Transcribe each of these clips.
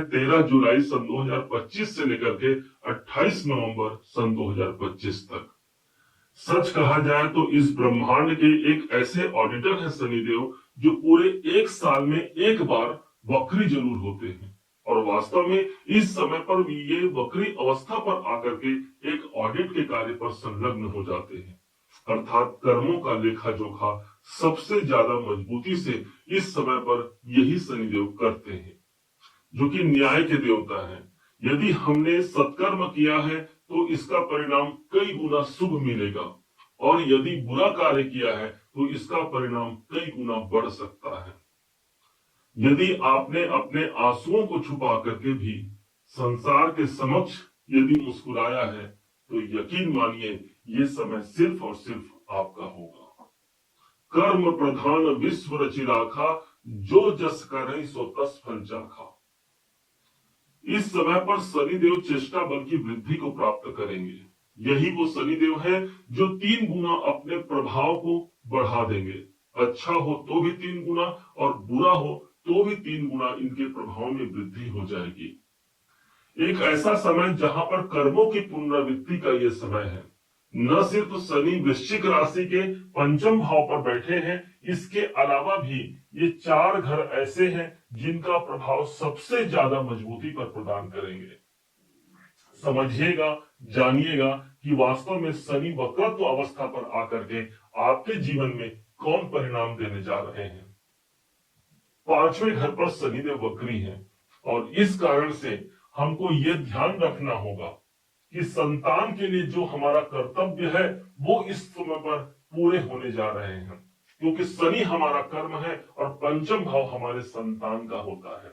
13 जुलाई सन 2025 से लेकर के 28 नवंबर सन 2025 तक। सच कहा जाए तो इस ब्रह्मांड के एक ऐसे ऑडिटर हैं शनिदेव, जो पूरे एक साल में एक बार वक्री जरूर होते हैं और वास्तव में इस समय पर ये वक्री अवस्था पर आकर के एक ऑडिट के कार्य पर संलग्न हो जाते हैं। अर्थात कर्मों का लेखा जोखा सबसे ज्यादा मजबूती से इस समय पर यही शनिदेव करते हैं, जो कि न्याय के देवता हैं। यदि हमने सत्कर्म किया है तो इसका परिणाम कई गुना शुभ मिलेगा, और यदि बुरा कार्य किया है तो इसका परिणाम कई गुना बढ़ सकता है। यदि आपने अपने आंसुओं को छुपा करके भी संसार के समक्ष यदि मुस्कुराया है, तो यकीन मानिए ये समय सिर्फ और सिर्फ आपका होगा। कर्म प्रधान विश्व रचि राखा, जो जस करे सो तस फल चाखा। इस समय पर शनिदेव चेष्टा बल की वृद्धि को प्राप्त करेंगे। यही वो शनिदेव है जो 3 गुना अपने प्रभाव को बढ़ा देंगे। अच्छा हो तो भी 3 गुना और बुरा हो तो भी 3 गुना इनके प्रभाव में वृद्धि हो जाएगी। एक ऐसा समय जहां पर कर्मों की पुनरावृत्ति का ये समय है। न सिर्फ शनि वृश्चिक राशि के पंचम भाव पर बैठे हैं, इसके अलावा भी ये 4 घर ऐसे हैं जिनका प्रभाव सबसे ज्यादा मजबूती पर प्रदान करेंगे। समझिएगा, जानिएगा कि वास्तव में शनि वक्रत्व अवस्था पर आकर के आपके जीवन में कौन परिणाम देने जा रहे हैं। 5वें घर पर शनिदेव वक्री हैं और इस कारण से हमको ये ध्यान रखना होगा कि संतान के लिए जो हमारा कर्तव्य है वो इस समय पर पूरे होने जा रहे हैं, क्योंकि शनि हमारा कर्म है और पंचम भाव हमारे संतान का होता है।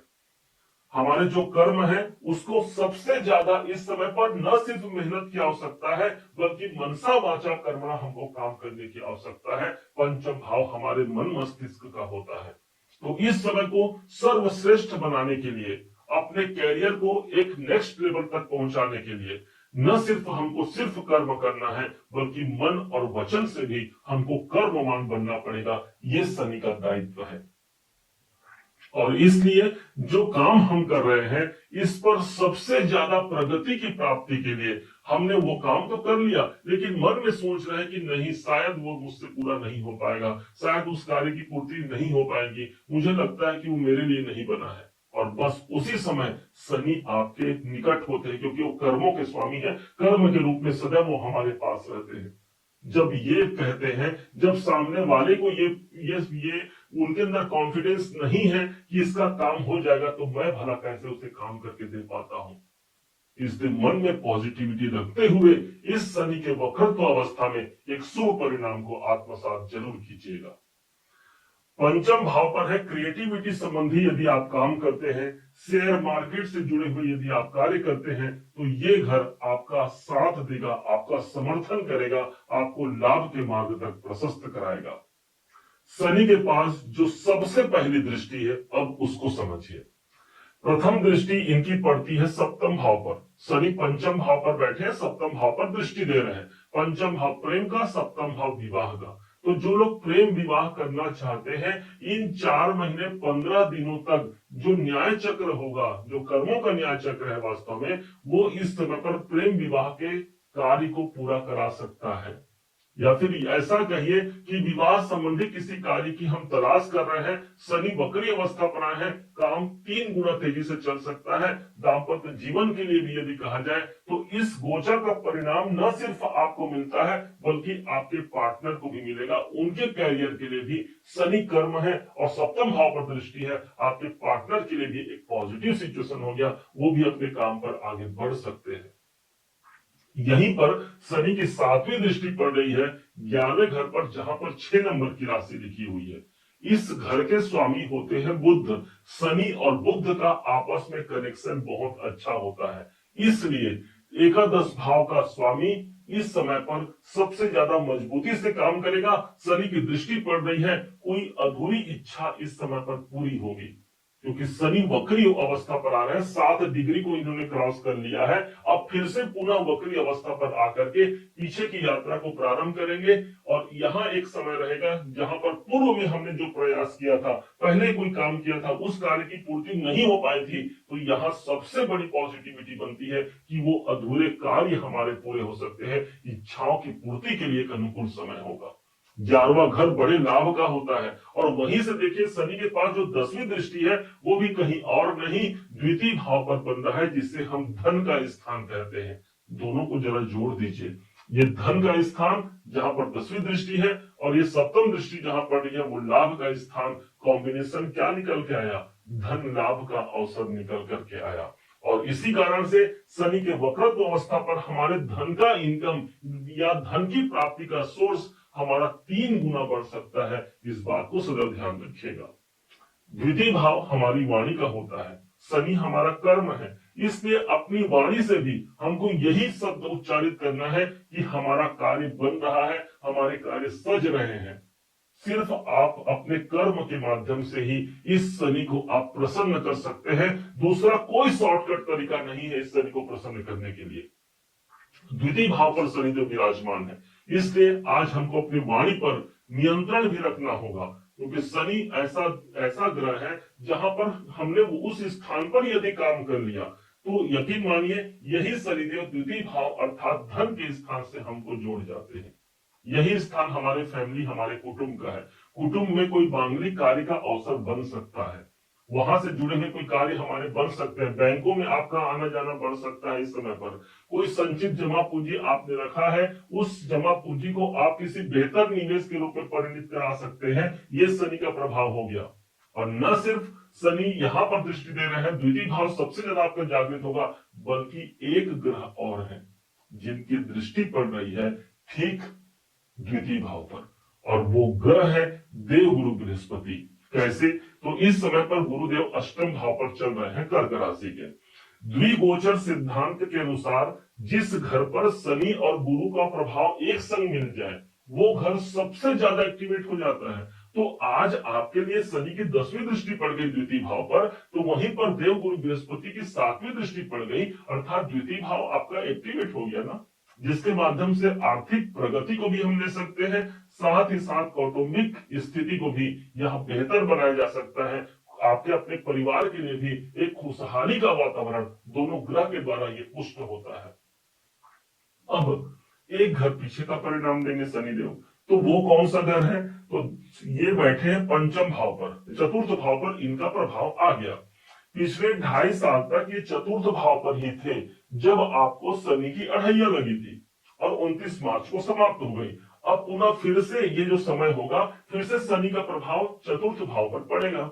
हमारे जो कर्म है उसको सबसे ज्यादा इस समय पर न सिर्फ मेहनत की आवश्यकता है, बल्कि मनसा वाचा कर्मणा हमको काम करने की आवश्यकता है। पंचम भाव हमारे मन मस्तिष्क का होता है। तो इस समय को सर्वश्रेष्ठ बनाने के लिए, अपने कैरियर को एक नेक्स्ट लेवल तक पहुंचाने के लिए न सिर्फ हमको सिर्फ कर्म करना है, बल्कि मन और वचन से भी हमको कर्मवान बनना पड़ेगा। ये शनि का दायित्व है और इसलिए जो काम हम कर रहे हैं इस पर सबसे ज्यादा प्रगति की प्राप्ति के लिए हमने वो काम तो कर लिया, लेकिन मन में सोच रहे हैं कि नहीं, शायद वो मुझसे पूरा नहीं हो पाएगा, शायद उस कार्य की पूर्ति नहीं हो पाएगी, मुझे लगता है कि वो मेरे लिए नहीं बना है। और बस उसी समय शनि आपके निकट होते हैं, क्योंकि वो कर्मों के स्वामी है। कर्म के रूप में सदैव वो हमारे पास रहते हैं। जब ये कहते हैं, जब सामने वाले को ये उनके अंदर कॉन्फिडेंस नहीं है कि इसका काम हो जाएगा, तो मैं भला कैसे उसे काम करके दे पाता हूं। इसलिए मन में पॉजिटिविटी रखते हुए इस शनि के वक्रत्व अवस्था में एक शुभ परिणाम को आत्मसात जरूर कीजिएगा। पंचम भाव पर है क्रिएटिविटी संबंधी यदि आप काम करते हैं, शेयर मार्केट से जुड़े हुए यदि आप कार्य करते हैं, तो ये घर आपका साथ देगा, आपका समर्थन करेगा, आपको लाभ के मार्ग तक प्रशस्त कराएगा। शनि के पास जो सबसे पहली दृष्टि है, अब उसको समझिए। प्रथम दृष्टि इनकी पड़ती है सप्तम भाव पर। शनि पंचम भाव पर बैठे हैं, सप्तम भाव पर दृष्टि दे रहे हैं। पंचम भाव प्रेम का, सप्तम भाव विवाह का। तो जो लोग प्रेम विवाह करना चाहते हैं, इन 4 महीने 15 दिनों तक जो न्याय चक्र होगा, जो कर्मों का न्याय चक्र है वास्तव में, वो इस समय पर प्रेम विवाह के कार्य को पूरा करा सकता है। या फिर ऐसा कहिए कि विवाह संबंधी किसी कार्य की हम तलाश कर रहे हैं, शनि वक्री अवस्था पर आए हैं, काम 3 गुना तेजी से चल सकता है। दाम्पत्य जीवन के लिए भी यदि कहा जाए तो इस गोचर का परिणाम न सिर्फ आपको मिलता है, बल्कि आपके पार्टनर को भी मिलेगा। उनके कैरियर के लिए भी शनि कर्म है और सप्तम भाव पर दृष्टि है। आपके पार्टनर के लिए भी एक पॉजिटिव सिचुएशन हो गया, वो भी अपने काम पर आगे बढ़ सकते हैं। यहीं पर शनि की 7वीं दृष्टि पड़ रही है 11वें घर पर, जहां पर 6 नंबर की राशि लिखी हुई है। इस घर के स्वामी होते हैं बुध। शनि और बुध का आपस में कनेक्शन बहुत अच्छा होता है, इसलिए एकादश भाव का स्वामी इस समय पर सबसे ज्यादा मजबूती से काम करेगा। शनि की दृष्टि पड़ रही है, कोई अधूरी इच्छा इस समय पर पूरी होगी। क्योंकि शनि वक्री अवस्था पर आ रहे हैं, 7 डिग्री को इन्होंने क्रॉस कर लिया है। अब फिर से पुनः वक्री अवस्था पर आकर के पीछे की यात्रा को प्रारंभ करेंगे। और यहाँ एक समय रहेगा जहां पर पूर्व में हमने जो प्रयास किया था, पहले कोई काम किया था, उस कार्य की पूर्ति नहीं हो पाई थी, तो यहाँ सबसे बड़ी पॉजिटिविटी बनती है कि वो अधूरे कार्य हमारे पूरे हो सकते हैं। इच्छाओं की पूर्ति के लिए एक अनुकूल समय होगा। 11वां घर बड़े लाभ का होता है, और वहीं से देखिए शनि के पास जो 10वीं दृष्टि है वो भी कहीं और नहीं, द्वितीय भाव पर बन रहा है, जिसे हम धन का स्थान कहते हैं। दोनों को जरा जोड़ दीजिए, ये धन का स्थान जहां पर 10वीं दृष्टि है, और ये सप्तम दृष्टि जहां पड़ रही है वो लाभ का स्थान। कॉम्बिनेशन क्या निकल के आया? धन लाभ का अवसर निकल करके आया। और इसी कारण से शनि के वक्रत्व अवस्था पर हमारे धन का इनकम या धन की प्राप्ति का सोर्स हमारा 3 गुना बढ़ सकता है। इस बात को सदैव ध्यान रखिएगा। द्वितीय भाव हमारी वाणी का होता है, शनि हमारा कर्म है, इसलिए अपनी वाणी से भी हमको यही शब्द उच्चारित करना है कि हमारा कार्य बन रहा है, हमारे कार्य सज रहे हैं। सिर्फ आप अपने कर्म के माध्यम से ही इस शनि को आप प्रसन्न कर सकते हैं। दूसरा कोई शॉर्टकट तरीका नहीं है इस शनि को प्रसन्न करने के लिए। द्वितीय भाव पर शनिदेव विराजमान है, इसलिए आज हमको अपनी वाणी पर नियंत्रण भी रखना होगा, क्योंकि शनि ऐसा ग्रह है जहां पर हमने उस स्थान पर यदि काम कर लिया तो यकीन मानिए यही शनिदेव द्वितीय भाव अर्थात धन के स्थान से हमको जोड़ जाते हैं। यही स्थान हमारे फैमिली, हमारे कुटुंब का है। कुटुंब में कोई मांगलिक कार्य का अवसर बन सकता है, वहां से जुड़े हुए कोई कार्य हमारे बन सकते हैं। बैंकों में आपका आना जाना बढ़ सकता है इस समय पर। कोई संचित जमा पूंजी आपने रखा है, उस जमा पूंजी को आप किसी बेहतर निवेश के रूप में परिणित करा सकते हैं। ये शनि का प्रभाव हो गया। और न सिर्फ शनि यहाँ पर दृष्टि दे रहे हैं, द्वितीय भाव सबसे ज्यादा आपका जागृत होगा, बल्कि एक ग्रह और है जिनकी दृष्टि पड़ रही है ठीक द्वितीय भाव पर, और वो ग्रह है देवगुरु बृहस्पति। कैसे? तो इस समय पर गुरुदेव अष्टम भाव पर चल रहे हैं कर्क राशि के। द्विगोचर सिद्धांत के अनुसार जिस घर पर शनि और गुरु का प्रभाव एक संग मिल जाए वो घर सबसे ज्यादा एक्टिवेट हो जाता है। तो आज आपके लिए शनि की 10वीं दृष्टि पड़ गई द्वितीय भाव पर, तो वहीं पर देव गुरु बृहस्पति की 7वीं दृष्टि पड़ गई, अर्थात द्वितीय भाव आपका एक्टिवेट हो गया ना, जिसके माध्यम से आर्थिक प्रगति को भी हम ले सकते हैं, साथ ही साथ कौटुंबिक स्थिति को भी यहाँ बेहतर बनाया जा सकता है। आपके अपने परिवार के लिए भी एक खुशहाली का वातावरण दोनों ग्रह के द्वारा ये पुष्ट होता है। अब एक घर पीछे का परिणाम देंगे शनिदेव, तो वो कौन सा घर है? तो ये बैठे हैं पंचम भाव पर, चतुर्थ भाव पर इनका प्रभाव आ गया। पिछले 2.5 साल तक ये चतुर्थ भाव पर ही थे जब आपको शनि की अढ़ैया लगी थी, और 29 मार्च को समाप्त हो गई। अब पुनः फिर से ये जो समय होगा, फिर से शनि का प्रभाव चतुर्थ भाव पर पड़ेगा।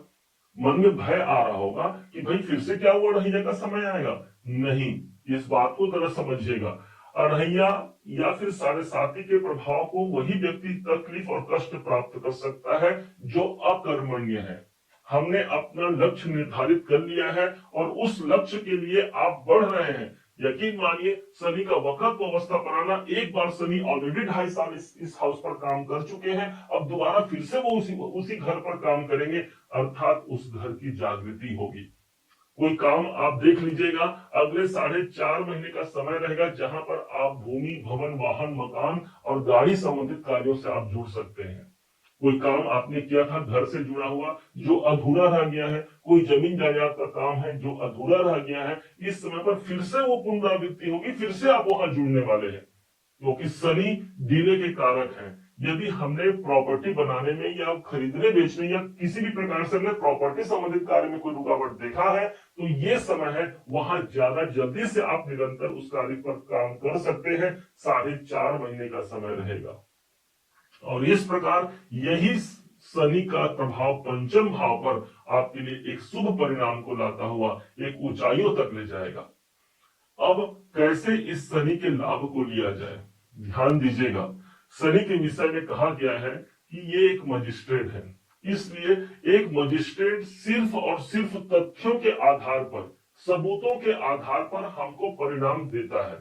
मन में भय आ रहा होगा कि भाई फिर से क्या वो अढ़ैया का समय आएगा? नहीं, इस बात को जरा समझिएगा। अढ़ैया या फिर 7.5 के प्रभाव को वही व्यक्ति तकलीफ और कष्ट प्राप्त कर सकता है जो अकर्मण्य है। हमने अपना लक्ष्य निर्धारित कर लिया है और उस लक्ष्य के लिए आप बढ़ रहे हैं। यकीन मानिए शनि का वक्रत्व अवस्था पर आना, एक बार शनि ऑलरेडी 2.5 साल इस हाउस पर काम कर चुके हैं, अब दोबारा फिर से वो उसी घर पर काम करेंगे, अर्थात उस घर की जागृति होगी। कोई काम आप देख लीजिएगा, अगले 4.5 महीने का समय रहेगा जहां पर आप भूमि, भवन, वाहन, मकान और गाड़ी संबंधित कार्यों से आप जुड़ सकते हैं। कोई काम आपने किया था घर से जुड़ा हुआ जो अधूरा रह गया है, कोई जमीन जायदाद का काम है जो अधूरा रह गया है, इस समय पर फिर से वो पुनरावृत्ति होगी, फिर से आप वहां जुड़ने वाले हैं, क्योंकि शनि डिले के कारक हैं। यदि हमने प्रॉपर्टी बनाने में या खरीदने बेचने या किसी भी प्रकार से हमने प्रॉपर्टी संबंधित कार्य में कोई रुकावट देखा है, तो ये समय है वहां ज्यादा जल्दी से आप निरंतर उस कार्य पर काम कर सकते हैं। 4.5 महीने का समय रहेगा, और इस प्रकार यही शनि का प्रभाव पंचम भाव पर आपके लिए एक शुभ परिणाम को लाता हुआ एक ऊंचाइयों तक ले जाएगा। अब कैसे इस शनि के लाभ को लिया जाए, ध्यान दीजिएगा। शनि के विषय में कहा गया है कि ये एक मजिस्ट्रेट है, इसलिए एक मजिस्ट्रेट सिर्फ और सिर्फ तथ्यों के आधार पर, सबूतों के आधार पर हमको परिणाम देता है।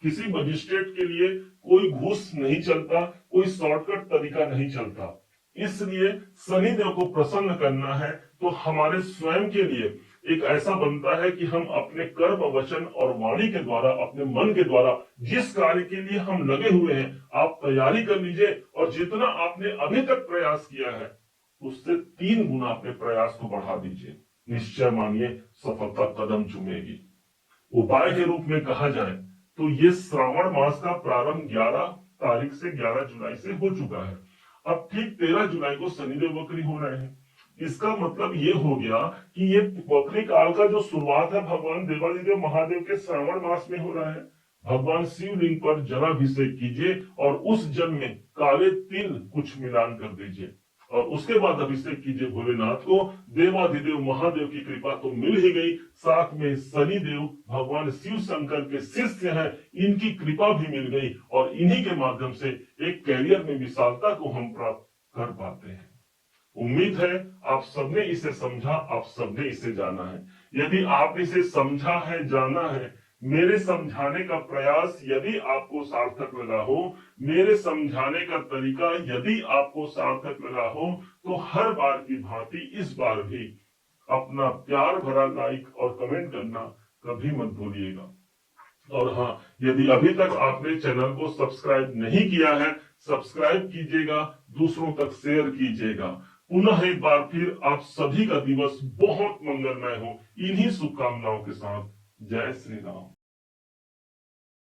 किसी मजिस्ट्रेट के लिए कोई घूस नहीं चलता, कोई शॉर्टकट तरीका नहीं चलता। इसलिए शनिदेव को प्रसन्न करना है तो हमारे स्वयं के लिए एक ऐसा बनता है कि हम अपने कर्म, वचन और वाणी के द्वारा, अपने मन के द्वारा जिस कार्य के लिए हम लगे हुए हैं, आप तैयारी कर लीजिए और जितना आपने अभी तक प्रयास किया है उससे 3 गुना अपने प्रयास को बढ़ा दीजिए। निश्चय मानिए सफलता कदम चूमेगी। उपाय के रूप में कहा जाए तो ये श्रावण मास का प्रारंभ 11 तारीख से 11 जुलाई से हो चुका है। अब ठीक 13 जुलाई को शनिदेव वक्री हो रहे हैं। इसका मतलब ये हो गया कि ये वक्री काल का जो शुरुआत है भगवान देवादिदेव महादेव के श्रावण मास में हो रहा है। भगवान शिवलिंग पर जलाभिषेक कीजिए और उस जल में काले तिल कुछ मिलान कर दीजिए और उसके बाद अभिषेक कीजिए भोलेनाथ को। देवाधिदेव महादेव की कृपा तो मिल ही गई, साथ में शनिदेव भगवान शिव शंकर के शिष्य हैं, इनकी कृपा भी मिल गई और इन्हीं के माध्यम से एक कैरियर में विशालता को हम प्राप्त कर पाते हैं। उम्मीद है आप सबने इसे समझा, आप सबने इसे जाना है। यदि आप इसे समझा है, जाना है, मेरे समझाने का प्रयास यदि आपको सार्थक लगा हो, मेरे समझाने का तरीका यदि आपको सार्थक लगा हो, तो हर बार की भांति इस बार भी अपना प्यार भरा लाइक और कमेंट करना कभी मत भूलिएगा। और हाँ, यदि अभी तक आपने चैनल को सब्सक्राइब नहीं किया है, सब्सक्राइब कीजिएगा, दूसरों तक शेयर कीजिएगा। पुनः एक बार फिर आप सभी का दिवस बहुत मंगलमय हो, इन्हीं शुभकामनाओं के साथ। जय श्री राम।